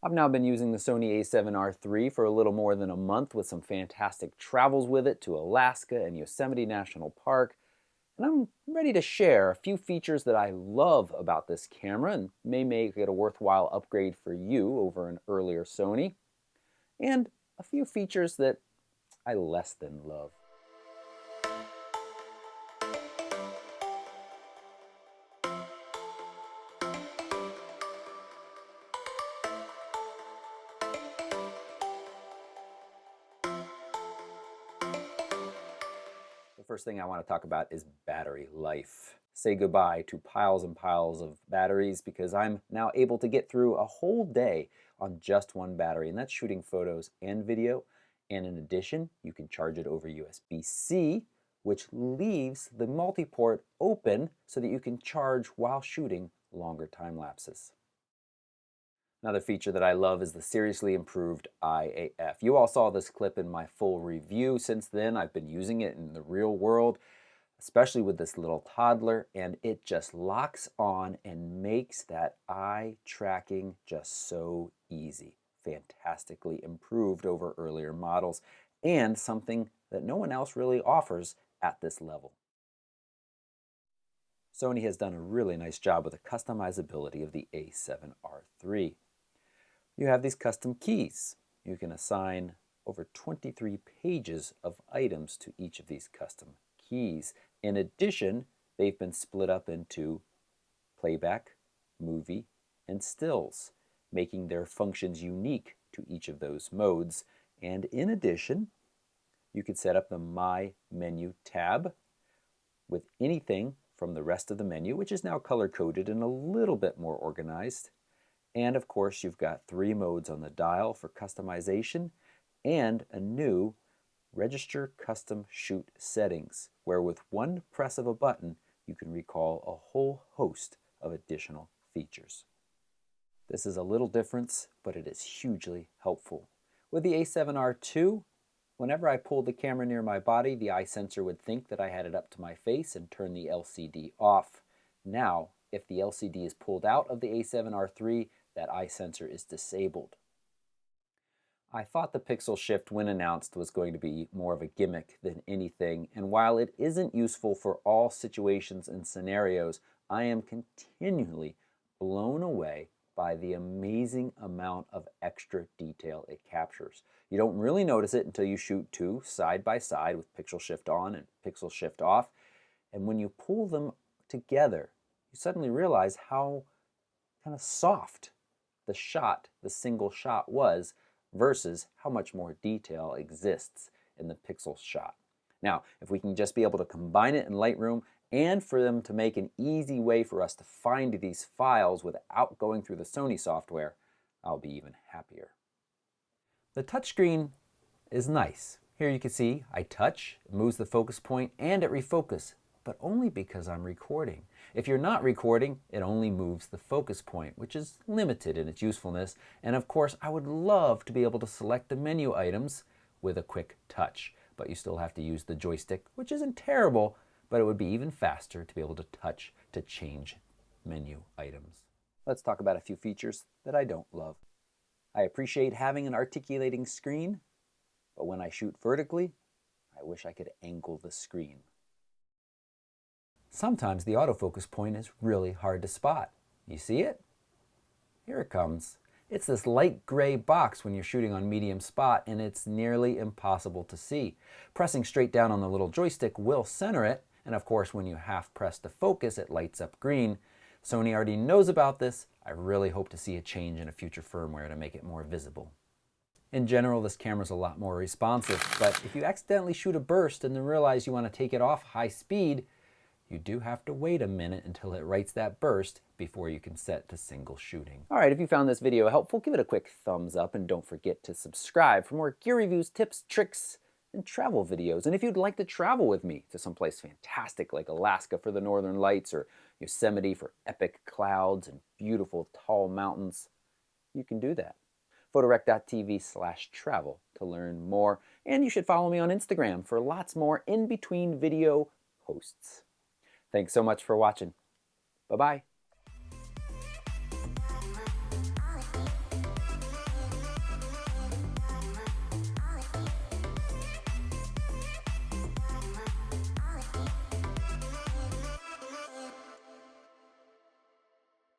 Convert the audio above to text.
I've now been using the Sony a7R III for a little more than a month with some fantastic travels with it to Alaska and Yosemite National Park. And I'm ready to share a few features that I love about this camera and may make it a worthwhile upgrade for you over an earlier Sony, and a few features that I less than love. The first thing I want to talk about is battery life. Say goodbye to piles and piles of batteries because I'm now able to get through a whole day on just one battery, and that's shooting photos and video. And in addition, you can charge it over USB-C, which leaves the multi-port open so that you can charge while shooting longer time lapses. Another feature that I love is the seriously improved IAF. You all saw this clip in my full review. Since then, I've been using it in the real world, especially with this little toddler, and it just locks on and makes that eye tracking just so easy. Fantastically improved over earlier models, and something that no one else really offers at this level. Sony has done a really nice job with the customizability of the a7R III. You have these custom keys. You can assign over 23 pages of items to each of these custom keys. In addition, they've been split up into playback, movie, and stills, making their functions unique to each of those modes. And in addition, you could set up the My Menu tab with anything from the rest of the menu, which is now color-coded and a little bit more organized. And of course, you've got 3 modes on the dial for customization and a new Register Custom Shoot settings, where with one press of a button, you can recall a whole host of additional features. This is a little difference, but it is hugely helpful. With the a7R II, whenever I pulled the camera near my body, the eye sensor would think that I had it up to my face and turn the LCD off. Now, if the LCD is pulled out of the a7R III, that eye sensor is disabled. I thought the pixel shift when announced was going to be more of a gimmick than anything, and while it isn't useful for all situations and scenarios, I am continually blown away by the amazing amount of extra detail it captures. You don't really notice it until you shoot 2 side by side with pixel shift on and pixel shift off, and when you pull them together, you suddenly realize how kind of soft the single shot was versus how much more detail exists in the pixel shot. Now, if we can just be able to combine it in Lightroom and for them to make an easy way for us to find these files without going through the Sony software, I'll be even happier. The touchscreen is nice. Here you can see I touch, it moves the focus point, and it refocuses, but only because I'm recording. If you're not recording, it only moves the focus point, which is limited in its usefulness. And of course, I would love to be able to select the menu items with a quick touch, but you still have to use the joystick, which isn't terrible, but it would be even faster to be able to touch to change menu items. Let's talk about a few features that I don't love. I appreciate having an articulating screen, but when I shoot vertically, I wish I could angle the screen. Sometimes the autofocus point is really hard to spot. You see it? Here it comes. It's this light gray box when you're shooting on medium spot, and it's nearly impossible to see. Pressing straight down on the little joystick will center it, and of course when you half press to focus, it lights up green. Sony already knows about this. I really hope to see a change in a future firmware to make it more visible. In general, this camera's a lot more responsive, but if you accidentally shoot a burst and then realize you want to take it off high speed, you do have to wait a minute until it writes that burst before you can set to single shooting. All right, if you found this video helpful, give it a quick thumbs up and don't forget to subscribe for more gear reviews, tips, tricks, and travel videos. And if you'd like to travel with me to someplace fantastic like Alaska for the Northern Lights or Yosemite for epic clouds and beautiful tall mountains, you can do that. Photorec.tv/travel to learn more. And you should follow me on Instagram for lots more in-between video posts. Thanks so much for watching. Bye-bye.